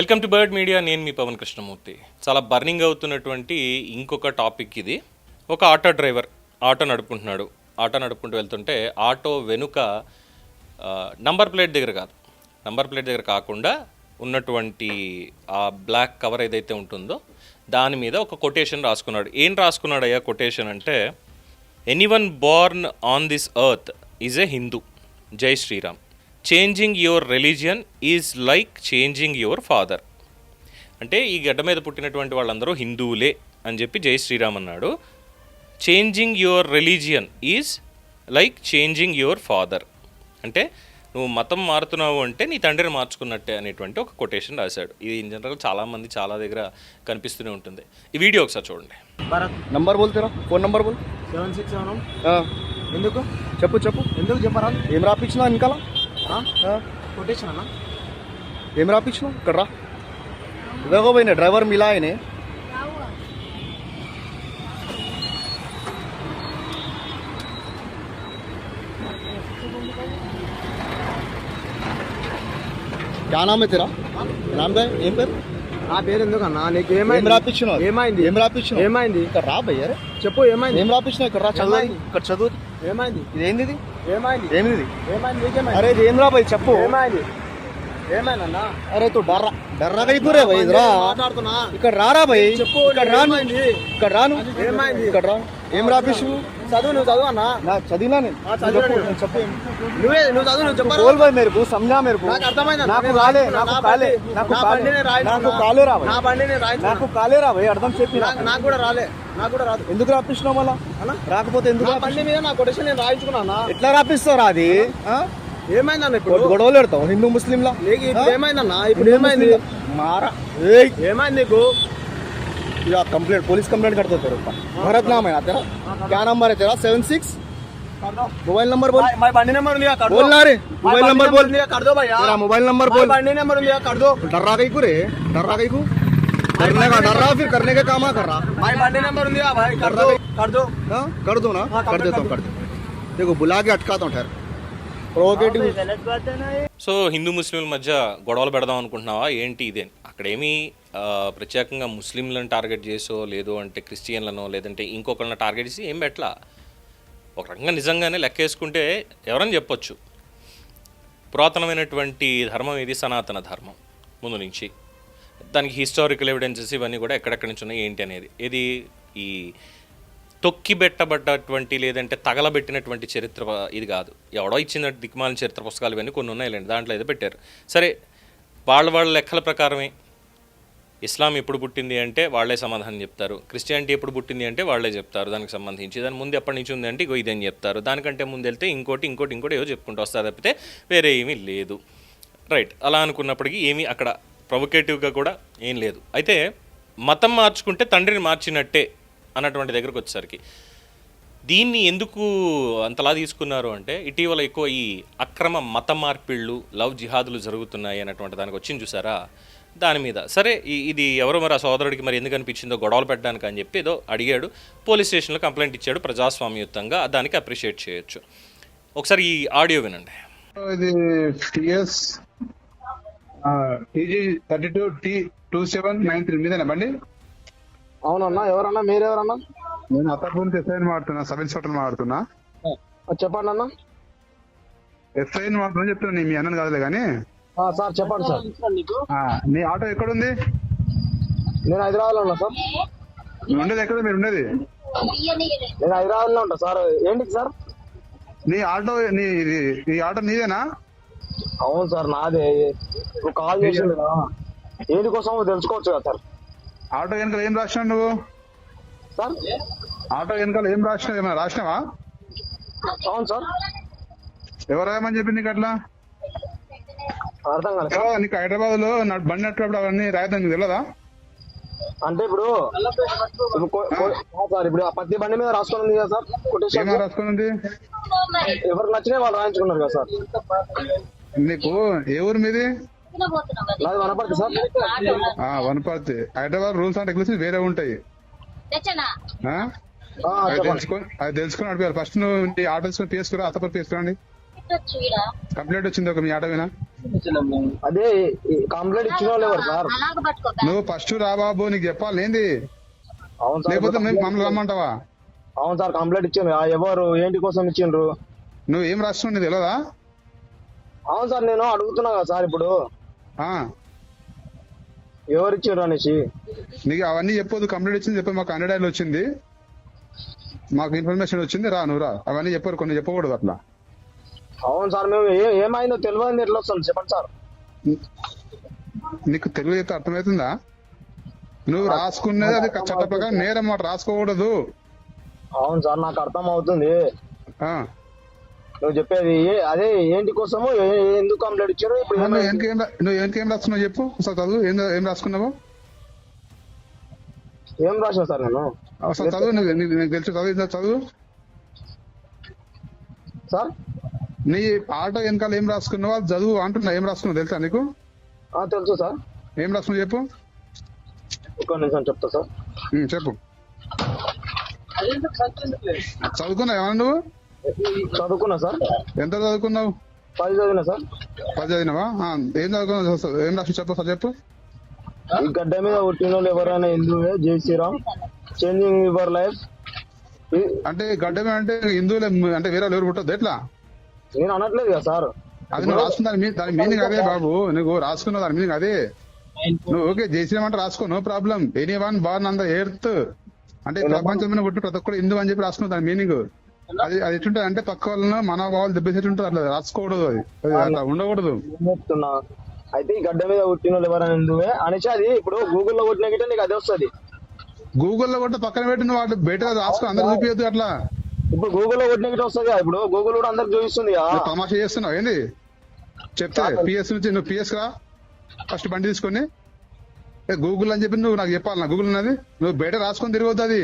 Welcome to bird media. నేను మీ పవన్ కృష్ణమూర్తి. చాలా burning అవుతున్నటువంటి ఇంకొక టాపిక్ ఇది. ఒక ఆటో డ్రైవర్ ఆటో నడుపుకుంటూ వెళ్తుంటే ఆటో వెనుక నంబర్ ప్లేట్ దగ్గర కాకుండా ఉన్నటువంటి ఆ బ్లాక్ కవర్ ఏదైతే ఉంటుందో దాని మీద ఒక కొటేషన్ రాసుకున్నాడు. ఏం రాసుకున్నాడయ్యా కొటేషన్ అంటే, anyone born on this earth is a Hindu, Jai Shriram. Changing your religion is like changing your father. అంటే ఈ గడ్డ మీద పుట్టినటువంటి వాళ్ళందరూ హిందువులే అని చెప్పి జై శ్రీరామ్ అన్నాడు. Changing your religion is like changing your father. అంటే నువ్వు మతం మారుతున్నావు అంటే నీ తండ్రిని మార్చుకున్నట్టే అనేటువంటి ఒక కొటేషన్ రాశాడు. ఇది ఇన్ జనరల్ చాలామంది చాలా దగ్గర కనిపిస్తూనే ఉంటుంది. ఈ వీడియో ఒకసారి చూడండి. నంబర్ బోల్తేరా, ఫోన్ నంబర్ బోల్. 76 ఎందుకు చెప్పు ఎందుకు చెప్పరా? ఏం రాపించినా వెనకాల కొటేషన్ అన్న ఏం రాపించినావు? ఇక్కడ రా. ఇదిగో పోయినా డ్రైవర్ మిలా ఆయనే. क्या नाम है तेरा? नाम क्या है? ఏం పేరు? నా పేరు ఎందుకన్నా? నీకు ఏం రాపించినావు? ఏమైంది? ఇక్కడ రా భయ్య. చెప్పు ఏమైంది? ఏం రాపించినావు? ఇక్కడ రా, చదువు. ఇక్కడ చదువు. ఏమైంది? ఇదేంది? ఏమైంది? అరే ఇది ఏం రా భయ్, చెప్పు. ఏమైందన్నా? అరే తు డర్రా కైతురే భయ్, ఇదిరా మాట్లాడుతున్నా. ఇక్కడ రారా భయ్. చెప్పు. ఇక్కడ రాను. ఇక్కడ రాను. ఏమైంది? ఇక్కడ రా. ఏం రాపిస్తు? నువ్వు చదువు అన్నా. చదివినా నేను. చెప్పు. నువ్వు చదువు. నువ్వు చెప్పు. बोल भाई मेरे को, समझा मेरे को. నాకు అర్థమైంది. నాకు కాలే రా భయ్, నాకు కాలే రా భయ్, అర్థం చెప్పి. నాకు కూడా రాదు. ఎందుకు రాపిస్తున్నావు మళ్ళా? రాకపోతే ఎందుకు? బండి మీద నా కొటేషన్ నేను రాయించుకున్నా. ఎట్లా రాపిస్తావు అది? ఏమైందన్న? ఇప్పుడు గొడవలు పెడతావు హిందూ ముస్లింలా? ఏమైందన్నా? ఇప్పుడు ఏమైంది? मारा ఏమైంది నీకు? या कंप्लेंट, पुलिस कंप्लेंट करते तेरे ऊपर. भरत नाम है ना तेरा? क्या नंबर है तेरा? 76 मोबाइल नंबर बोल. బండి నెంబర్ ఉంది कर दो. बोल ना रे, मोबाइल नंबर बोल. कर दो भैया. तेरा मोबाइल नंबर बोल. బండి నెంబర్ ఉంది कर दो. डर रहा कहीं को रे? डर रहा कहीं को? करने का डर रहा, फिर करने का काम कर रहा. भाई బండి నెంబర్ ఉంది भाई कर दो. हाँ कर दो ना. कर देता हूँ. देखो बुला के अटकाता हूँ. ठहर ప్రోవోకేటివ్. సో హిందూ ముస్లింల మధ్య గొడవలు పెడదాం అనుకుంటున్నావా ఏంటి ఇదే? అక్కడేమీ ప్రత్యేకంగా ముస్లింలను టార్గెట్ చేసో, లేదు అంటే క్రిస్టియన్లను, లేదంటే ఇంకొకరిని టార్గెట్ చేసి ఏం పెట్టలా. ఒక రకంగా నిజంగానే లెక్కేసుకుంటే ఎవరని చెప్పొచ్చు, పురాతనమైనటువంటి ధర్మం ఇది సనాతన ధర్మం. ముందు నుంచి దానికి హిస్టారికల్ ఎవిడెన్సెస్ ఇవన్నీ కూడా ఎక్కడెక్కడి నుంచి ఉన్నాయి ఏంటి అనేది. ఇది ఈ తొక్కిబెట్టబడ్డటువంటి లేదంటే తగలబెట్టినటువంటి చరిత్ర ఇది కాదు. ఎవడో ఇచ్చిన దిక్మాలిన చరిత్ర పుస్తకాలు ఇవన్నీ కొన్ని ఉన్నాయిలేండి, దాంట్లో ఏదో పెట్టారు. సరే, వాళ్ళ లెక్కల ప్రకారమే ఇస్లాం ఎప్పుడు పుట్టింది అంటే వాళ్ళే సమాధానం చెప్తారు, క్రిస్టియానిటీ ఎప్పుడు పుట్టింది అంటే వాళ్ళే చెప్తారు దానికి సంబంధించి. దాని ముందు ఎప్పటి నుంచి ఉంది అంటే ఇగో ఇదని చెప్తారు. దానికంటే ముందు వెళ్తే ఇంకోటి ఏవో చెప్పుకుంటూ వస్తారు తప్పితే వేరే ఏమీ లేదు. రైట్, అలా అనుకున్నప్పటికీ ఏమీ అక్కడ ప్రొవొకేటివ్గా కూడా ఏం లేదు. అయితే మతం మార్చుకుంటే తండ్రిని మార్చినట్టే అన్నటువంటి దగ్గరకు వచ్చేసరికి దీన్ని ఎందుకు అంతలా తీసుకున్నారు అంటే, ఇటీవల ఎక్కువ ఈ అక్రమ మత మార్పిళ్ళు, లవ్ జిహాదులు జరుగుతున్నాయి అన్నటువంటి దానికి వచ్చింది చూసారా, దాని మీద. సరే, ఇది ఎవరో మరి ఆ సోదరుడికి మరి ఎందుకు అనిపించిందో గొడవలు పెట్టడానికి అని చెప్పి ఏదో అడిగాడు, పోలీస్ స్టేషన్లో కంప్లైంట్ ఇచ్చాడు ప్రజాస్వామ్యయుతంగా. దానికి అప్రిషియేట్ చేయొచ్చు. ఒకసారి ఈ ఆడియో వినండి. ఇది టిఎస్ TG32T2793 మీదేనా బండి? అవునన్నా. ఎవరన్నా? మీరెవరన్నా? నేను అత్తాపూర్ నుంచి ఎస్ఐని మాడుతున్నా, సబ్ ఇన్స్పెక్టర్ మాడుతున్నా. చెప్పండి అన్న. ఎస్ఐని మాడుతున్నా చెప్తున్నా, మీ అన్నను కాదులే కానీ. సార్ చెప్పండి సార్. నీ ఆటో ఎక్కడుంది? నేను హైదరాబాద్ లో ఉన్నా సార్. నువ్వు ఉండేది ఎక్కడ? మీరు ఉండేది? నేను హైదరాబాద్ లో ఉంటా సార్. ఏంటి సార్? నీ ఆటో ఈ ఆటో నీదేనా? అవును సార్ నాదే. నువ్వు కాల్ చేసింది కదా, దేనికోసం తెలుసుకోవచ్చు కదా సార్. ఆటో వెనకాల ఏం రాసినావు నువ్వు? సార్ ఆటో వెనకాల ఏం రాసినావు? ఏమైనా రాసినావా? అవును సార్. ఎవరు రాయమని చెప్పి నీకు అట్లా? అర్థం కాదు. నీకు హైదరాబాద్ లో బండి నట్టుప్పుడు అవన్నీ రాయడం నీకు తెలియదా? అంటే ఇప్పుడు సార్ ఇప్పుడు ఆ పత్తి బండి మీద రాసుకుని కదా సార్ కొటేషన్. రాసుకుని ఎవరికి నచ్చినా వాళ్ళు రాయించుకున్నారు కదా సార్. నీకు ఏ ఊరు మీది? నాది Wanaparthy sir. Wanaparthy. Hyderabad rules and regulations వేరే ఉంటాయి, అది తెలుసుకుని నడిపారు. ఫస్ట్ నువ్వు ఆటో తీసుకుని తీసుకురా, అత్తపడి తీసుకురండి. కంప్లైంట్ వచ్చింది ఒక మీ ఆటో వినా? అదే కంప్లైంట్ ఇచ్చిన వాళ్ళు ఎవరు సార్? నువ్వు ఫస్ట్ రా బాబు, నీకు చెప్పాలి ఏంది, అవును సార్. లేకపోతే మమ్మల్ని రమ్మంటావా? అవును సార్, కంప్లైంట్ ఇచ్చిండ్రు. ఎవరు ఏంటి కోసం ఇచ్చిండ్రు? నువ్వు ఏం రాస్తున్నావు నీకు తెలియదా? అవును సార్, నేను అడుగుతున్నా కదా సార్ ఇప్పుడు ఆ, ఎవరు ఇచ్చిండ్రు అనేసి. నీకు అవన్నీ చెప్పొద్దు. కంప్లీట్ వచ్చింది చెప్పు, మాకు 100 వచ్చింది, మాకు ఇన్ఫర్మేషన్ వచ్చింది, రా నువ్వు రా. అవన్నీ చెప్పారు, కొన్ని చెప్పకూడదు అట్లా. అవును సార్, మేము ఏమైందో తెలియదు ఎట్లా వస్తుంది చెప్పండి సార్. నీకు తెలుగు అయితే అర్థమవుతుందా? నువ్వు రాసుకునేది అది చట్ట ప్రకారం నేరం మాట, రాసుకోకూడదు. అవును సార్, నాకు అర్థం అవుతుంది. ఆ, నువ్వు చెప్పేది అదే ఏంటి కోసము, ఎందుకు కంప్లైంట్ ఇచ్చారు? ఇప్పుడు నువ్వు వెనకేం రాసుకున్నావు చెప్పు, అసలు చదువు. ఏం రాసుకున్నావు? ఏం రాసిన సార్ నేను? అసలు చదువు, నీకు తెలుసు చదువు. సార్ నీ ఆటో వెనకాల ఏం రాసుకున్నావు అది చదువు అంటున్నా. ఏం రాసుకున్నావు తెలుసా నీకు? తెలుసు సార్. ఏం రాసుకున్నావు చెప్పు. ఒక నిమిషం చెప్తా సార్. చెప్పు. చదువుకున్నావు ఏమన్నా నువ్వు? చదువుకున్నా సార్. ఎంత చదువుకున్నావు? 10 చదివినా సార్. 10 చదివినావా? ఏం చదువుకున్నావు? ఏం రాసి చెప్పు. ఈ గడ్డ మీద పుట్టిన వాళ్ళు ఎవరైనా హిందువే, జై శ్రీరామ్, చేంజింగ్ యువర్ లైఫ్. అంటే గడ్డమే అంటే హిందువులే, అంటే వేరే ఎవరు పుట్టద్దు ఎట్లా? నేను అనట్లేదు కదా సార్. అది నువ్వు రాసుకున్న దాని మీనింగ్ అదే బాబు. నువ్వు రాసుకున్న దాని మీనింగ్ అదే. నువ్వు ఓకే జై శ్రీరామ్ అంటే రాసుకో, no problem. Anyone born on the earth అంటే ప్రపంచమైన పుట్టి ప్రతి ఒక్కరు హిందూ అని చెప్పి రాసుకున్న దాని మీనింగ్. అది ఎట్లుంటది అంటే పక్క వాళ్ళను మనోభావాలు దెబ్బసేట్టుంటది, అట్లా రాసుకోకూడదు. అది అట్లా ఉండకూడదు. చెప్తున్నా అయితే ఈ గడ్డ మీద పుట్టిన వాళ్ళు ఎవరైనా హిందువే అనేసి అది ఇప్పుడు గూగుల్లో కొట్టిన గిట్ట నీకు అదే వస్తుంది. గూగుల్లో కూడా పక్కన పెట్టి నువ్వు వాటి బయట రాసుకో, అందరు చూపించద్దు అట్లా. ఇప్పుడు గూగుల్లో కొట్టిన గిట్ట వస్తుంది. ఇప్పుడు గూగుల్ కూడా అందరికి చూపిస్తుంది. నువ్వు తమాషా చేస్తున్నావు ఏంది? చెప్తే పిఎస్ నుంచి నువ్వు పిఎస్ రా ఫస్ట్ బండి తీసుకొని. గూగుల్ అని చెప్పి నువ్వు నాకు చెప్పాలి. నా గూగుల్ ఉన్నది, నువ్వు బయట రాసుకొని తిరగద్దు అది.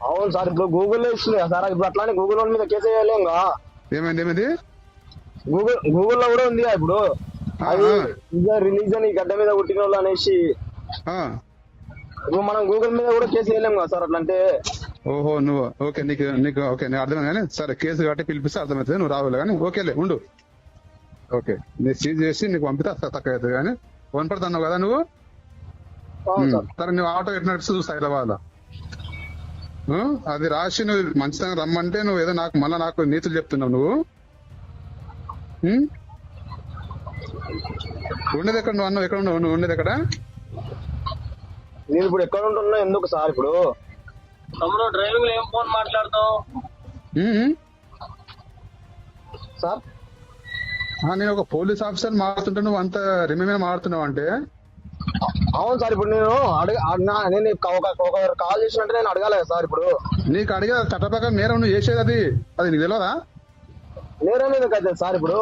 అవును సార్, ఇప్పుడు గూగుల్లో ఇస్తుంది సార్. ఇప్పుడు అట్లానే గూగుల్ మీద కేసు వేయలేం. ఏమైంది? గూగుల్లో కూడా ఉంది ఇప్పుడు. అది రిలీజన్ ఈ గడ్డ మీద పుట్టిన వాళ్ళు అనేసి ఇప్పుడు మనం గూగుల్ మీద కూడా కేసు వేయలేం కదా సార్ అట్లా అంటే. ఓహో నువ్వు ఓకే, నీకు ఓకే నేను అర్థమైంది కానీ సరే కేసు కాబట్టి పిలిపిస్తే అర్థమవుతుంది, నువ్వు రావాలి కానీ ఓకేలే ఉండు. ఓకే నేను సీజ్ చేసి నీకు పంపితే తక్కువ అవుతుంది కానీ వనపడుతున్నావు కదా నువ్వు. సరే నువ్వు ఆటో ఎట్లా నడిపిస్తే చూస్తా హైదరాబాద్ లో. అది రాసి నువ్వు మంచితనం రమ్మంటే నువ్వు ఏదో నాకు నీతులు చెప్తున్నావు నువ్వు. ఉండేది ఎక్కడ? నువ్వు అన్నావు ఎక్కడ ఉన్నావు? నువ్వు ఉండేది ఎక్కడ? నేను ఇప్పుడు ఎక్కడ ఉంటున్నా ఎందుకు సార్? ఇప్పుడు డ్రైవింగ్ ఏం ఫోన్ మాట్లాడతావు సార్? నేను ఒక పోలీస్ ఆఫీసర్ మాట్లాడుతుంటే నువ్వు అంత రిమైన్ మాట్లాడుతున్నావు అంటే. అవును సార్, ఇప్పుడు నేను నేను ఒక కాల్ చేసినట్టు నేను అడగాలి సార్. ఇప్పుడు నీకు అడిగే చట్ట ప్రకారం నేరం నువ్వు చేసేది అది నీకు తెలియదా? నేరం మీద కదా సార్. ఇప్పుడు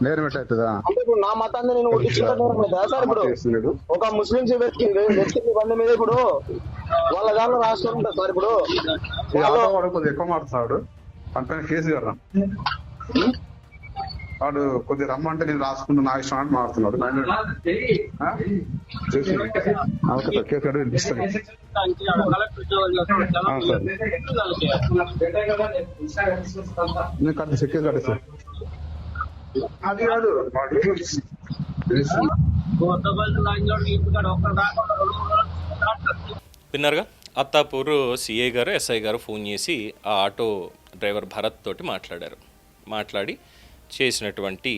నేరం ఎట్లయితుందా అంటే ఇప్పుడు నా మతాన్ని నేను ఉట్టించుకుంటా సార్. ఇప్పుడు ఒక ముస్లింస్ వ్యక్తి బండి మీద ఇప్పుడు వాళ్ళ దాంట్లో రాష్ట్రం ఉంటుంది సార్. ఇప్పుడు కొద్దిగా ఎక్కువ మాట్లాడుతున్నాడు, అంత కేసు కదా వాడు కొద్దిగా రమ్మంటే నేను రాసుకుంటూ నా ఇష్టం అంటే మాట్లాడుతున్నాడు. కేసు కట్టి వినిపిస్తాను. నేను కట్టేసి కేసు కట్టేసి అది కాదు విన్నారుగా, అత్తాపూర్ సిఐ గారు ఎస్ఐ గారు ఫోన్ చేసి ఆ ఆటో డ్రైవర్ భరత్ తోటి మాట్లాడి చేసినటువంటి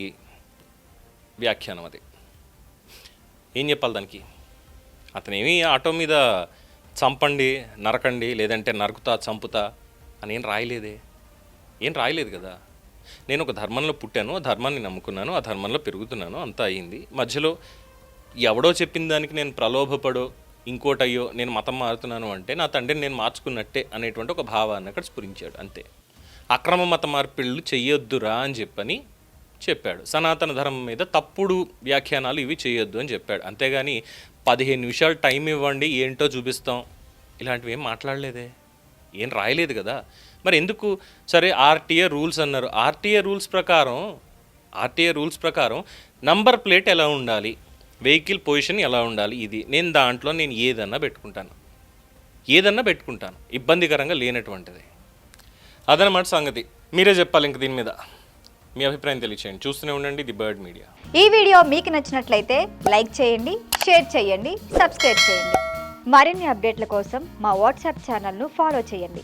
వ్యాఖ్యానం అది. ఏం చెప్పాలి దానికి? అతనేమి ఆటో మీద చంపండి, నరకండి, లేదంటే నరుకుతా చంపుతా అని ఏం రాయలేదు కదా. నేను ఒక ధర్మంలో పుట్టాను, ఆ ధర్మాన్ని నమ్ముకున్నాను, ఆ ధర్మంలో పెరుగుతున్నాను, అంతా అయింది. మధ్యలో ఎవడో చెప్పిన దానికి నేను ప్రలోభపడో ఇంకోటయ్యో నేను మతం మారుతున్నాను అంటే నా తండ్రిని నేను మార్చుకున్నట్టే అనేటువంటి ఒక భావాన్ని అక్కడ స్ఫురించాడు అంతే. అక్రమ మత మార్పిళ్ళు చెయ్యొద్దురా అని చెప్పాడు. సనాతన ధర్మం మీద తప్పుడు వ్యాఖ్యానాలు ఇవి చేయొద్దు అని చెప్పాడు. అంతేగాని 15 నిమిషాలు టైం ఇవ్వండి ఏంటో చూపిస్తాం ఇలాంటివి ఏం మాట్లాడలేదే, ఏం రాయలేదు కదా. మరి ఎందుకు? సరే ఆర్టీఏ రూల్స్ అన్నారు. ఆర్టీఏ రూల్స్ ప్రకారం నంబర్ ప్లేట్ ఎలా ఉండాలి, వెహికల్ పొజిషన్ ఎలా ఉండాలి, ఇది దాంట్లో నేను ఏదన్నా పెట్టుకుంటాను ఇబ్బందికరంగా లేనటువంటిది. అదనమాట సంగతి. మీరే చెప్పాలి ఇంక దీని మీద. మీ అభిప్రాయం తెలియచేయండి. చూస్తూనే ఉండండి ది బర్డ్ మీడియా. ఈ వీడియో మీకు నచ్చినట్లయితే లైక్ చేయండి, షేర్ చేయండి, సబ్స్క్రైబ్ చేయండి. మరిన్ని అప్డేట్ల కోసం మా వాట్సాప్ ఛానల్ను ఫాలో చేయండి.